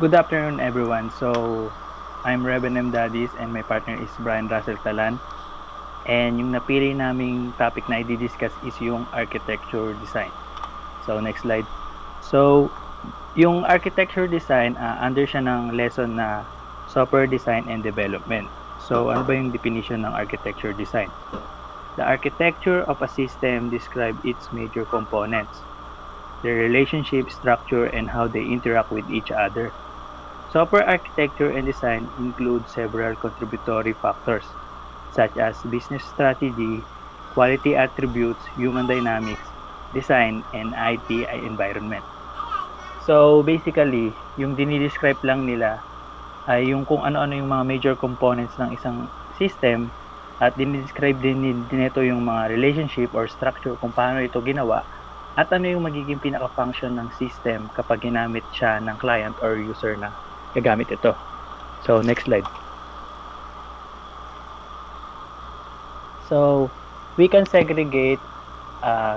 Good afternoon, everyone. I'm Reven M. Dadis and my partner is Russel Talan. And yung napili naming topic na i-discuss is yung architecture design. So, next slide. So, yung architecture design, under siya ng lesson na software design and development. So, ano ba yung definition ng architecture design? The architecture of a system describes its major components, their relationship, structure, and how they interact with each other. Software architecture and design include several contributory factors, such as business strategy, quality attributes, human dynamics, design, and IT environment. So basically, yung dinidescribe lang nila ay yung kung ano-ano yung mga major components ng isang system at dinidescribe din nito yung mga relationship or structure kung paano ito ginawa at ano yung magiging pinaka-function ng system kapag ginamit siya ng client or user na gagamit ito. So, next slide. So, we can segregate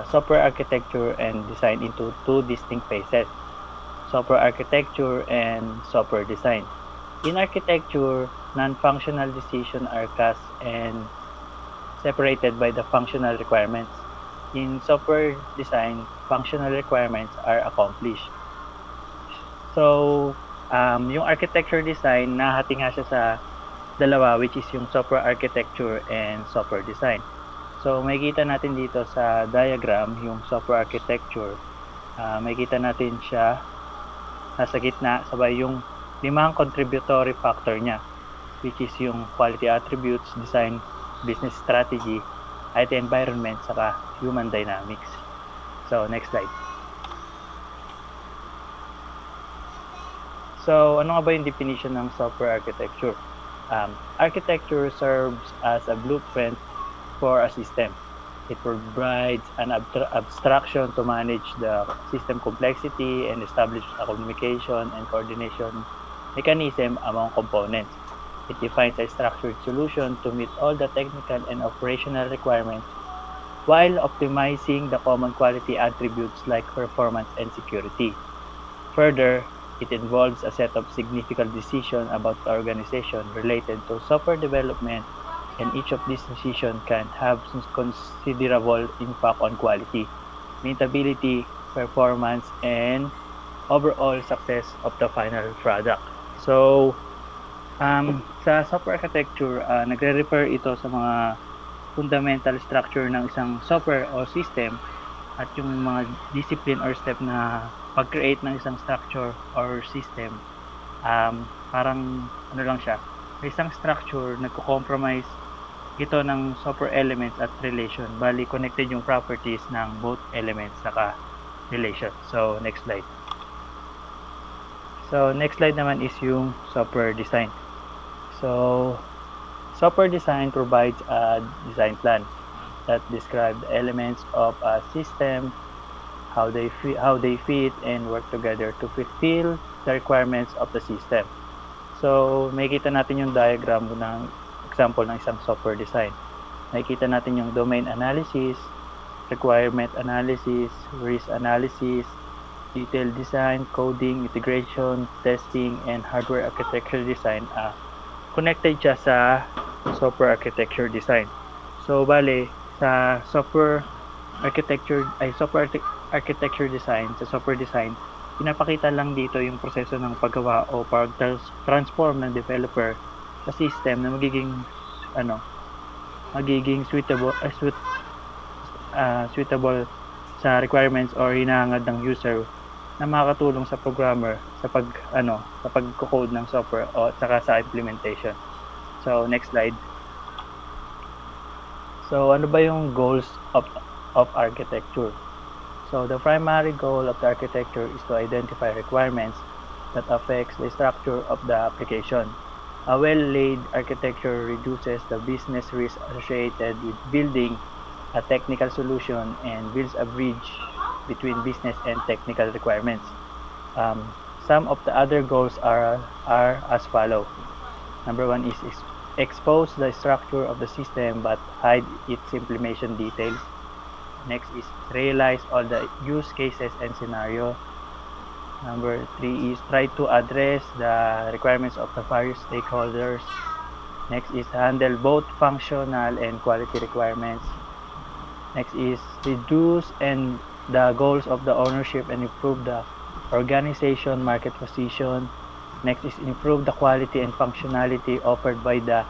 software architecture and design into two distinct phases, software architecture and software design. In architecture, non-functional decisions are cast and separated by the functional requirements. In software design, functional requirements are accomplished. So, yung architecture design, nahati nga siya sa dalawa, which is yung software architecture and software design. So, makikita natin dito sa diagram, yung software architecture, makikita natin siya nasa gitna, sabay yung limang contributory factor niya, which is yung quality attributes, design, business strategy, IT environment, saka human dynamics. So, next slide. So, ano nga ba yung definition ng software architecture? Architecture serves as a blueprint for a system. It provides an abstraction to manage the system complexity and establish a communication and coordination mechanism among components. It defines a structured solution to meet all the technical and operational requirements while optimizing the common quality attributes like performance and security. Further, it involves a set of significant decisions about the organization related to software development, and each of these decisions can have considerable impact on quality, maintainability, performance, and overall success of the final product. So, sa software architecture, nagre-refer ito sa mga fundamental structure ng isang software o system at yung mga discipline or step na pag-create ng isang structure or system, parang ano lang siya, isang structure nagko-compromise ito ng software elements at relation, bali connected yung properties ng both elements saka relation. So, next slide. So, next slide naman is yung software design. So, software design provides a design plan that describe the elements of a system, how they fit and work together to fulfill the requirements of the system. So, makikita natin yung diagram ng example ng isang software design. Makikita natin yung domain analysis, requirement analysis, risk analysis, detailed design, coding, integration, testing, and hardware architecture design. Connected siya sa software architecture design. So, bale, sa software architecture design, sa software design, pinapakita lang dito yung proseso ng paggawa o pag-transform ng developer sa system na magiging suitable sa requirements or hinahangad ng user na makakatulong sa programmer sa pagko-code ng software o saka sa implementation. So, next slide. So, ano ba yung goals of architecture? So, the primary goal of the architecture is to identify requirements that affects the structure of the application. A well-laid architecture reduces the business risk associated with building a technical solution and builds a bridge between business and technical requirements. Some of the other goals are as follow. Number one is expose the structure of the system but hide its implementation details. Next is realize all the use cases and scenario. Number 3 is try to address the requirements of the various stakeholders. Next is handle both functional and quality requirements. Next is reduce and the goals of the ownership and improve the organization market position. Next is improve the quality and functionality offered by the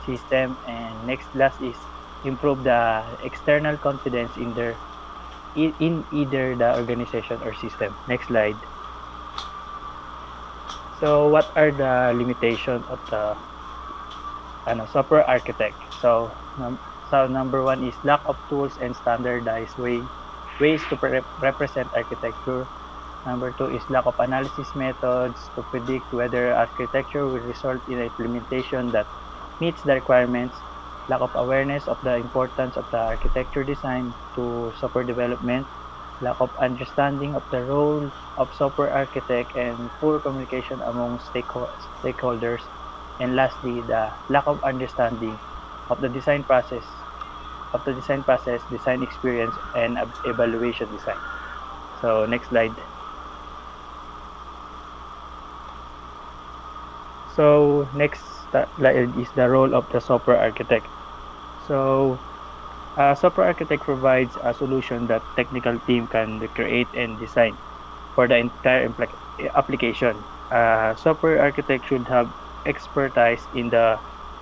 system. And next last is improve the external confidence in either the organization or system. Next slide. So what are the limitations of the software architect? So number one is lack of tools and standardized ways to represent architecture. Number two is lack of analysis methods to predict whether architecture will result in an implementation that meets the requirements. Lack of awareness of the importance of the architecture design to software development. Lack of understanding of the role of software architect and poor communication among stakeholders. And lastly, the lack of understanding of the design process, design experience, and evaluation design. So next slide. So next slide is the role of the software architect. So a software architect provides a solution that technical team can create and design for the entire application. Software architect should have expertise in the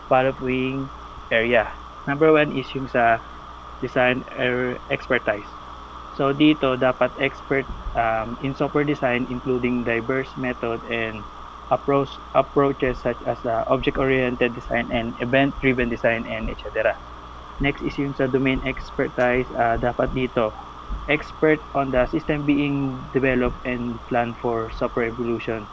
following area. Number one is yung sa design expertise. So dito dapat expert in software design including diverse method and approaches such as object-oriented design and event-driven design and etc. Next is yung sa domain expertise. Dapat dito expert on the system being developed and planned for software evolution.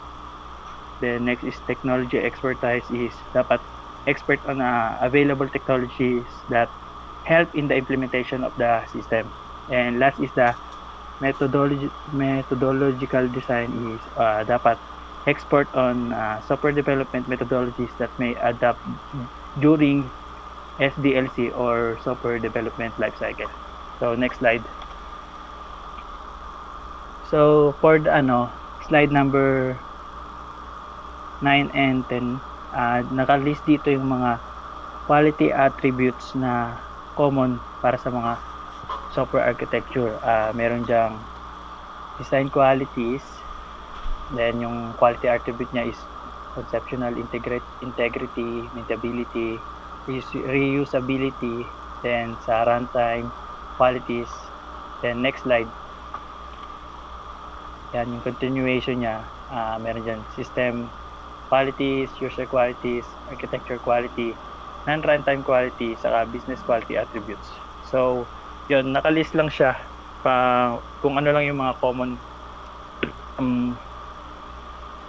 Then next is technology expertise is dapat expert on available technologies that help in the implementation of the system. And last is the methodological design is dapat expert on software development methodologies that may adapt during SDLC or software development lifecycle. So next slide. So for the slide number 9 and 10, naka-list dito yung mga quality attributes na common para sa mga software architecture. Meron diyang design qualities, then yung quality attribute niya is conceptual integrity, maintainability, reusability, then sa runtime qualities. Then next slide. Yan yung continuation niya. Meron dyan system qualities, user qualities, architecture quality, non-runtime quality, saka business quality attributes. So, yun, nakalist lang siya kung ano lang yung mga common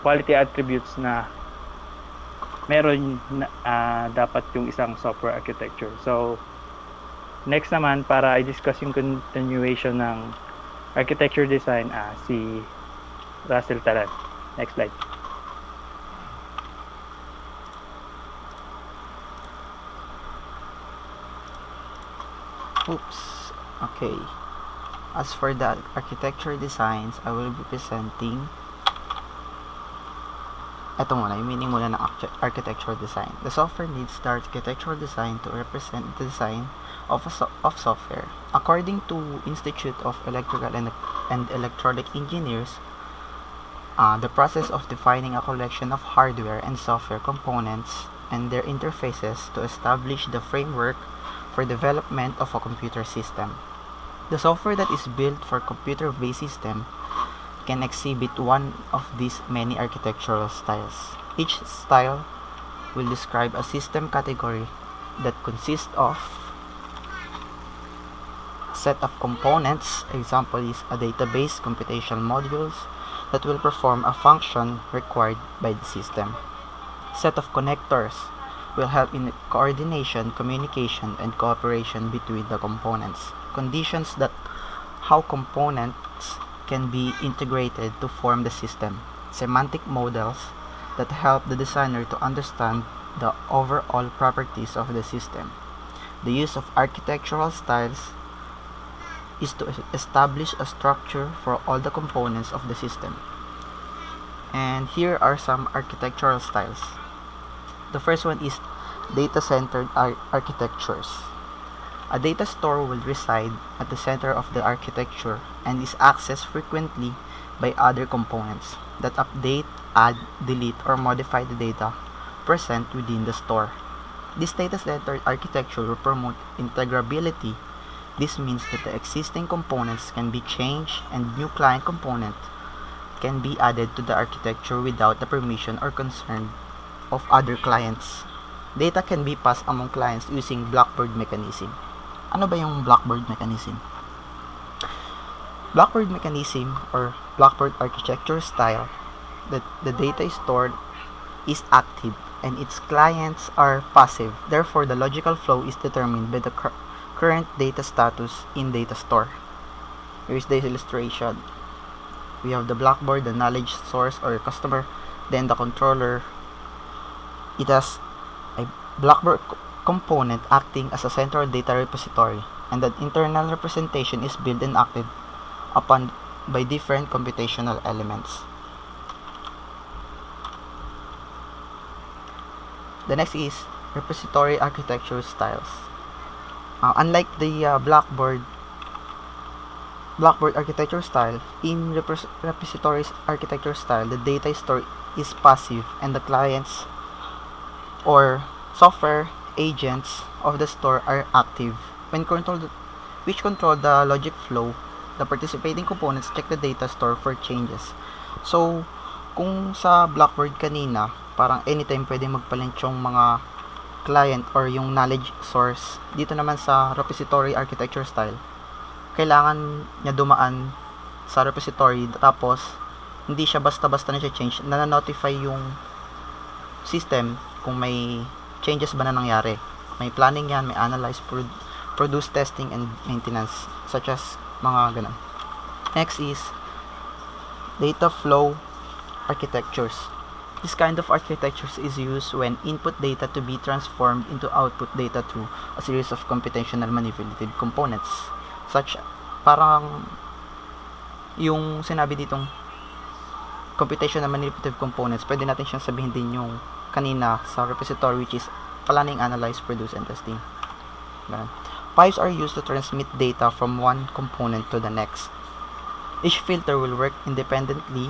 quality attributes na meron dapat yung isang software architecture. So, next naman, para i-discuss yung continuation ng architecture design, si Russel Talan. Next slide. Oops. Okay. As for the architecture designs, I will be presenting ito muna, yung meaning muna ng architecture design. The software needs the architectural design to represent the design of software. According to Institute of Electrical and Electronic Engineers, the process of defining a collection of hardware and software components and their interfaces to establish the framework for development of a computer system. The software that is built for computer-based system can exhibit one of these many architectural styles. Each style will describe a system category that consists of a set of components. Example is a database, computational modules that will perform a function required by the system. Set of connectors will help in coordination, communication, and cooperation between the components. Conditions that how components can be integrated to form the system. Semantic models that help the designer to understand the overall properties of the system. The use of architectural styles is to establish a structure for all the components of the system. And here are some architectural styles. The first one is data-centered architectures. A data store will reside at the center of the architecture and is accessed frequently by other components that update, add, delete, or modify the data present within the store. This data-centered architecture will promote integrability. This means that the existing components can be changed and new client component can be added to the architecture without the permission or concern of other clients. Data can be passed among clients using Blackboard mechanism. Ano ba yung Blackboard mechanism? Blackboard mechanism or Blackboard architecture style, the data is stored is active and its clients are passive. Therefore, the logical flow is determined by the current data status in data store. Here is the illustration. We have the Blackboard, the knowledge source or customer, then the controller. It has a Blackboard component acting as a central data repository, and the internal representation is built and acted upon by different computational elements. The next is repository architecture styles. Unlike the Blackboard architecture style, in repository architecture style, the data stored is passive and the clients or software agents of the store are active. Which control the logic flow, the participating components check the data store for changes. So, kung sa Blackboard kanina, parang anytime pwede magpalit yung mga client or yung knowledge source. Dito naman sa repository architecture style, kailangan niya dumaan sa repository tapos hindi siya basta-basta na siya change, na-notify yung system kung may changes ba na nangyari. May planning yan, may analyze, produce, testing, and maintenance, such as mga ganun. Next is data flow architectures. This kind of architectures is used when input data to be transformed into output data through a series of computational manipulative components. Such, parang yung sinabi ditong computational manipulative components, pwede natin siyang sabihin din yung kanina sa repository, which is planning, analyze, produce, and testing. Ganun. Pipes are used to transmit data from one component to the next. Each filter will work independently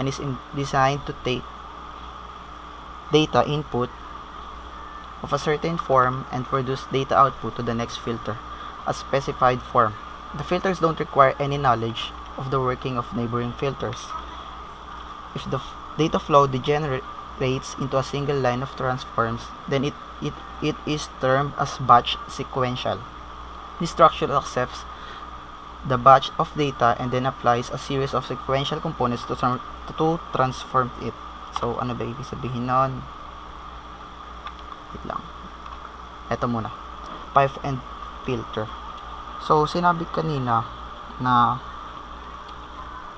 and is designed to take data input of a certain form and produce data output to the next filter, a specified form. The filters don't require any knowledge of the working of neighboring filters. If the data flow degenerates into a single line of transforms, then it is termed as batch sequential. This structure accepts the batch of data and then applies a series of sequential components to transform it. So, ano ba ibig sabihin nun? Wait lang. Ito muna. Pipe and filter. So, sinabi kanina na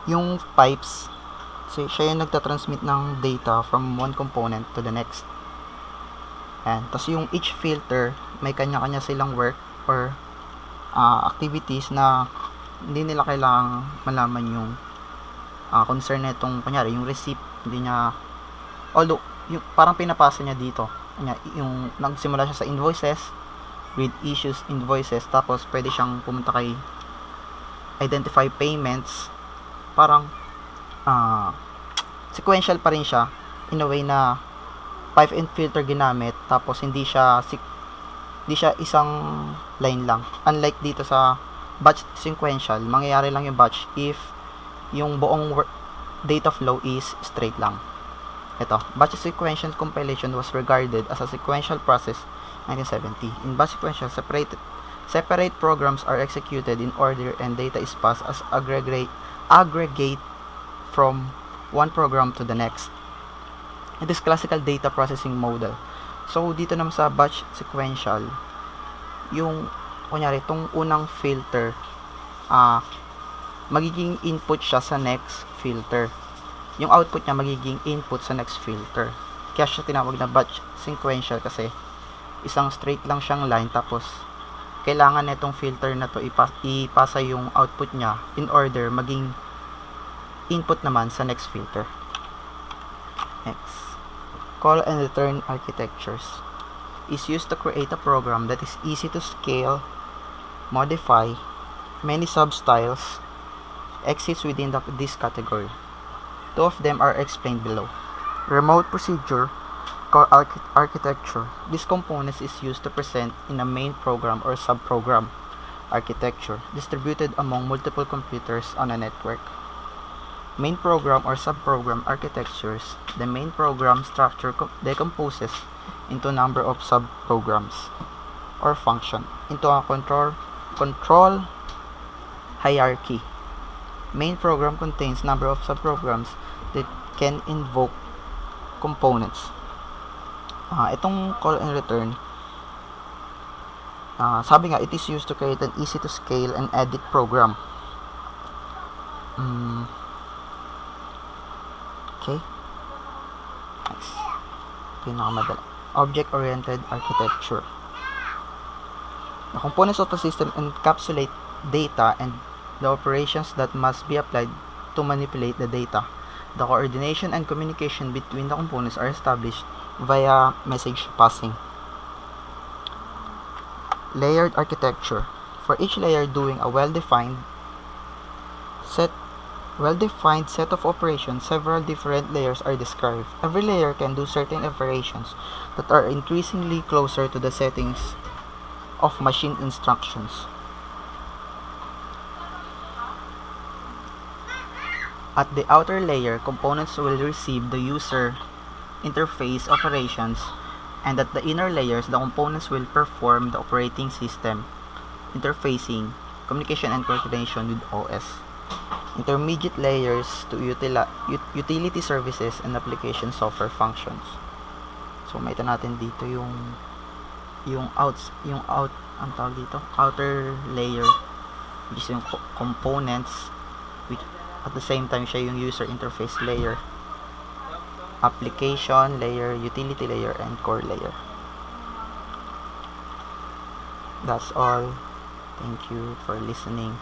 yung pipes, siya yung nagtatransmit ng data from one component to the next. And tapos yung each filter, may kanya-kanya silang work or activities na hindi nila kailangang malaman yung concern na itong, kunyari, yung receipt, hindi niya, although, yung, parang pinapasa niya dito. Yung nagsimula siya sa invoices, with issues invoices, tapos pwede siyang pumunta kay identify payments, parang sequential pa rin siya in a way na pipe and filter ginamit, tapos hindi siya isang line lang. Unlike dito sa batch sequential, mangyayari lang yung batch if yung buong data flow is straight lang. Ito, batch sequential compilation was regarded as a sequential process 1970. In batch sequential, separate programs are executed in order and data is passed as aggregate from one program to the next. It is classical data processing model. So, dito naman sa batch sequential, yung, kunyari, itong unang filter, magiging input siya sa next filter. Yung output niya magiging input sa next filter. Kaya siya tinawag na batch sequential kasi isang straight lang siyang line, tapos kailangan netong filter na to ipasa yung output niya in order maging input naman sa next filter. Next, call and return architectures is used to create a program that is easy to scale, modify, many substyles exists within this category. Two of them are explained below. Remote procedure called architecture. This component is used to present in a main program or subprogram architecture distributed among multiple computers on a network. Main program or subprogram architectures. The main program structure decomposes into a number of subprograms or function into a control hierarchy. Main program contains number of subprograms that can invoke components. Itong call and return, sabi nga, it is used to create an easy to scale and edit program. Okay. Nice. Pinakamadali. Object-oriented architecture. The components of the system encapsulate data and the operations that must be applied to manipulate the data. The coordination and communication between the components are established via message passing. Layered architecture. For each layer doing a well-defined set of operations, several different layers are described. Every layer can do certain operations that are increasingly closer to the settings of machine instructions. At the outer layer, components will receive the user interface operations, and at the inner layers, the components will perform the operating system interfacing, communication, and coordination with OS. Intermediate layers to utility services and application software functions. So may ito natin dito yung ang tawag dito, outer layer, which is yung components, which at the same time siya yung user interface layer, application layer, utility layer, and core layer. That's all. Thank you for listening.